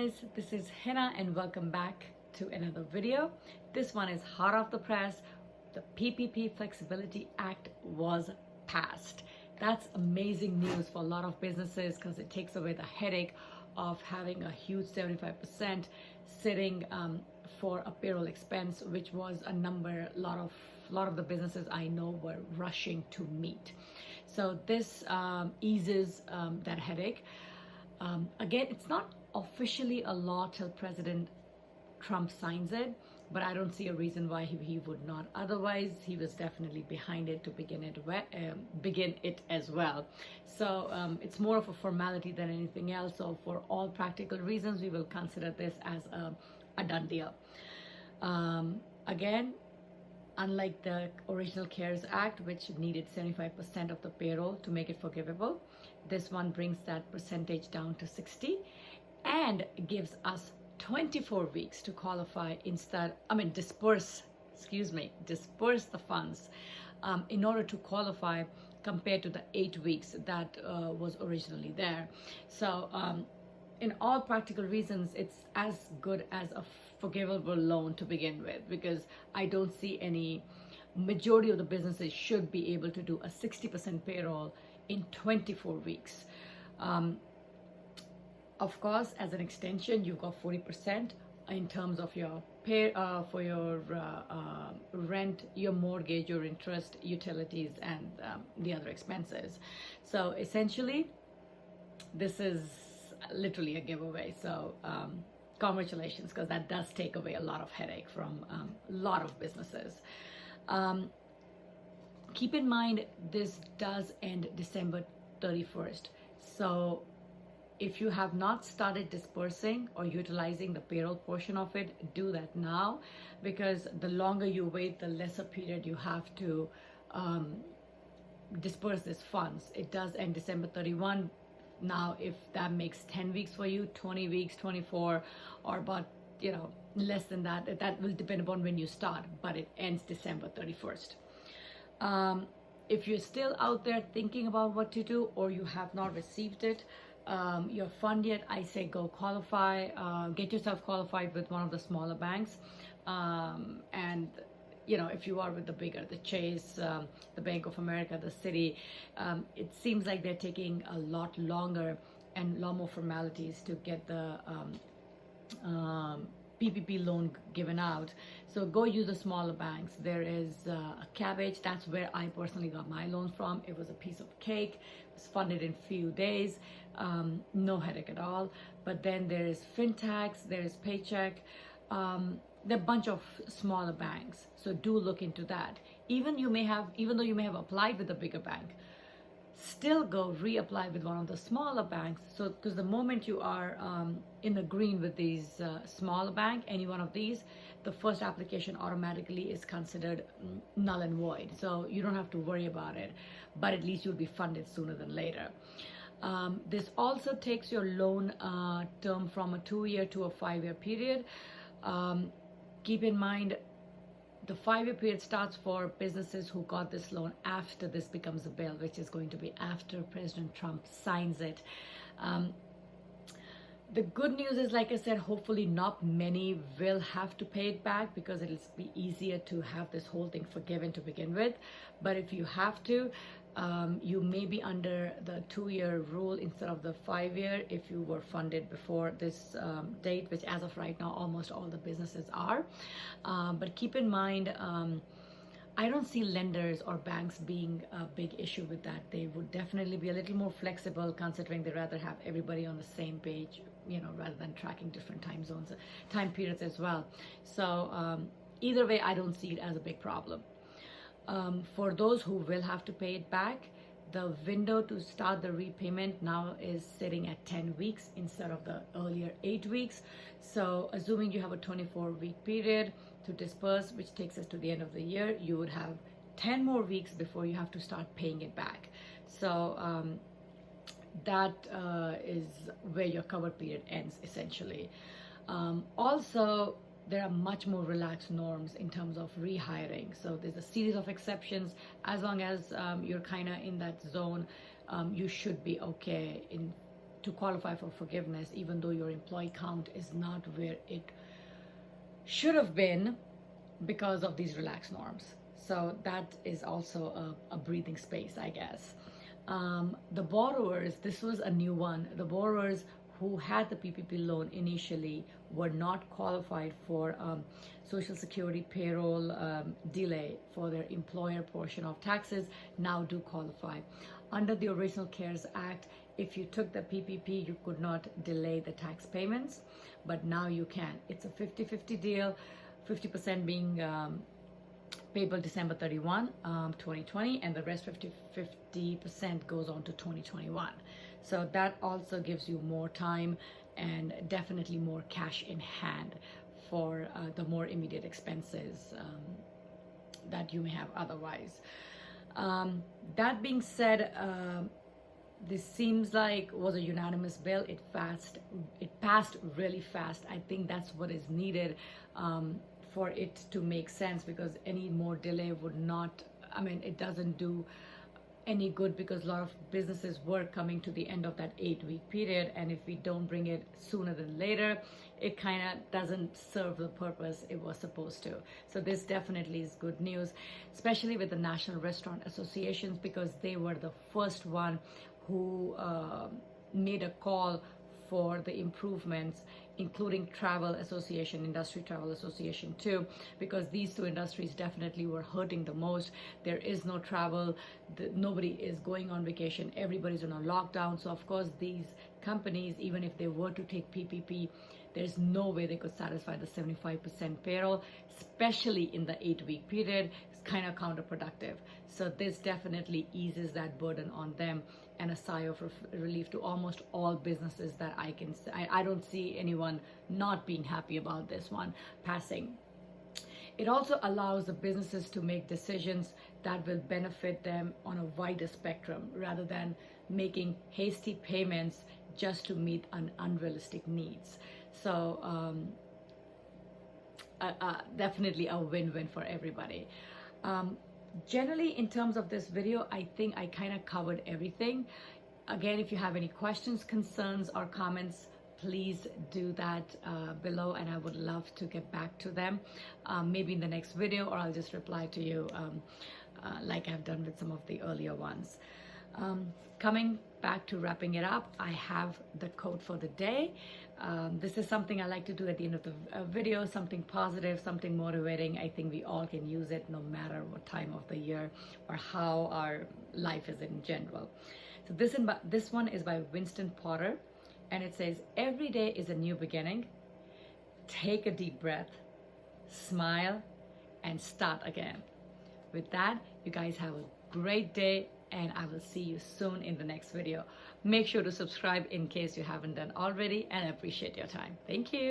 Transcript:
guys, this is Hina and welcome back to another video. This one is hot off the press. The PPP Flexibility Act was passed. That's amazing news for a lot of businesses because it takes away the headache of having a huge 75% sitting for a payroll expense, which was a number a lot of the businesses I know were rushing to meet. So this eases that headache. Again, it's not officially a law till President Trump signs it, but I don't see a reason why he would not. Otherwise, he was definitely behind it to begin it as well. So it's more of a formality than anything else. So for all practical reasons, we will consider this as a done deal. Again, unlike the original CARES Act, which needed 75% of the payroll to make it forgivable, this one brings that percentage down to 60 and gives us 24 weeks to qualify disperse the funds in order to qualify compared to the 8 weeks that was originally there. So in all practical reasons, it's as good as a forgivable loan to begin with, because I don't see any majority of the businesses should be able to do a 60% payroll in 24 weeks. Of course, as an extension, you've got 40% in terms of your pay for your rent, your mortgage, your interest, utilities, and the other expenses. So essentially, this is literally a giveaway. So congratulations, because that does take away a lot of headache from a lot of businesses. Keep in mind, this does end December 31st. So if you have not started dispersing or utilizing the payroll portion of it, do that now, because the longer you wait, the lesser period you have to disperse these funds. It does end December 31. Now, if that makes 10 weeks for you, 20 weeks, 24, or about, less than that, that will depend upon when you start, but it ends December 31st. If you're still out there thinking about what to do, or you have not received it, your fund yet, I say go qualify, get yourself qualified with one of the smaller banks. And if you are with the bigger, the Chase, the Bank of America, the Citi, it seems like they're taking a lot longer and a lot more formalities to get the PPP loan given out. So go use the smaller banks. There is a Cabbage. That's where I personally got my loan from. It was a piece of cake. It was funded in few days. No headache at all. But then there is Fintax. There is Paycheck. There are a bunch of smaller banks. So do look into that. Even though you may have applied with a bigger bank, still go reapply with one of the smaller banks. So because the moment you are in the green with these smaller bank, any one of these, the first application automatically is considered null and void. So you don't have to worry about it, but at least you'll be funded sooner than later. This also takes your loan term from a 2-year to a 5-year period. Keep in mind, the 5-year period starts for businesses who got this loan after this becomes a bill, which is going to be after President Trump signs it. The good news is, like I said, hopefully not many will have to pay it back, because it'll be easier to have this whole thing forgiven to begin with. But if you have to, you may be under the 2-year rule instead of the 5-year if you were funded before this date, which as of right now almost all the businesses are. But keep in mind, I don't see lenders or banks being a big issue with that. They would definitely be a little more flexible, considering they'd rather have everybody on the same page, rather than tracking different time zones, time periods as well. So either way, I don't see it as a big problem. For those who will have to pay it back, the window to start the repayment now is sitting at 10 weeks instead of the earlier 8 weeks. So assuming you have a 24-week period to disperse, which takes us to the end of the year, you would have 10 more weeks before you have to start paying it back. So that is where your cover period ends, essentially. Also, there are much more relaxed norms in terms of rehiring. So there's a series of exceptions. As long as you're kind of in that zone, you should be okay in to qualify for forgiveness, even though your employee count is not where it should have been because of these relaxed norms. So that is also a breathing space, I guess. The borrowers, this was a new one. The borrowers who had the PPP loan initially were not qualified for Social Security payroll delay for their employer portion of taxes, now do qualify. Under the original CARES Act, if you took the PPP, you could not delay the tax payments, but now you can. It's a 50-50 deal, 50% being payable December 31, 2020, and the rest 50% goes on to 2021. So that also gives you more time and definitely more cash in hand for the more immediate expenses that you may have otherwise. That being said, this seems like was a unanimous bill. It passed really fast. I think that's what is needed for it to make sense, because any more delay would not, I mean, it doesn't do any good, because a lot of businesses were coming to the end of that 8-week period, and if we don't bring it sooner than later, it kind of doesn't serve the purpose it was supposed to. So this definitely is good news, especially with the National Restaurant Associations, because they were the first one who made a call for the improvements, including Travel Association, Industry Travel Association too, because these two industries definitely were hurting the most. There is no travel, nobody is going on vacation, everybody's on a lockdown. So of course these companies, even if they were to take PPP, there's no way they could satisfy the 75% payroll, especially in the 8-week period. It's kind of counterproductive. So this definitely eases that burden on them, and a sigh of relief to almost all businesses that I can see. I don't see anyone not being happy about this one passing. It also allows the businesses to make decisions that will benefit them on a wider spectrum, rather than making hasty payments just to meet unrealistic needs. So definitely a win-win for everybody. Generally, in terms of this video, I think I kind of covered everything. Again, if you have any questions, concerns, or comments, please do that below, and I would love to get back to them, maybe in the next video, or I'll just reply to you like I've done with some of the earlier ones. Coming back to wrapping it up, I have the quote for the day. This is something I like to do at the end of the video, something positive, something motivating. I think we all can use it no matter what time of the year or how our life is in general. So this one is by Winston Porter, and it says, "Every day is a new beginning. Take a deep breath, smile, and start again." With that, you guys have a great day, and I will see you soon in the next video. Make sure to subscribe in case you haven't done already, and I appreciate your time. Thank you.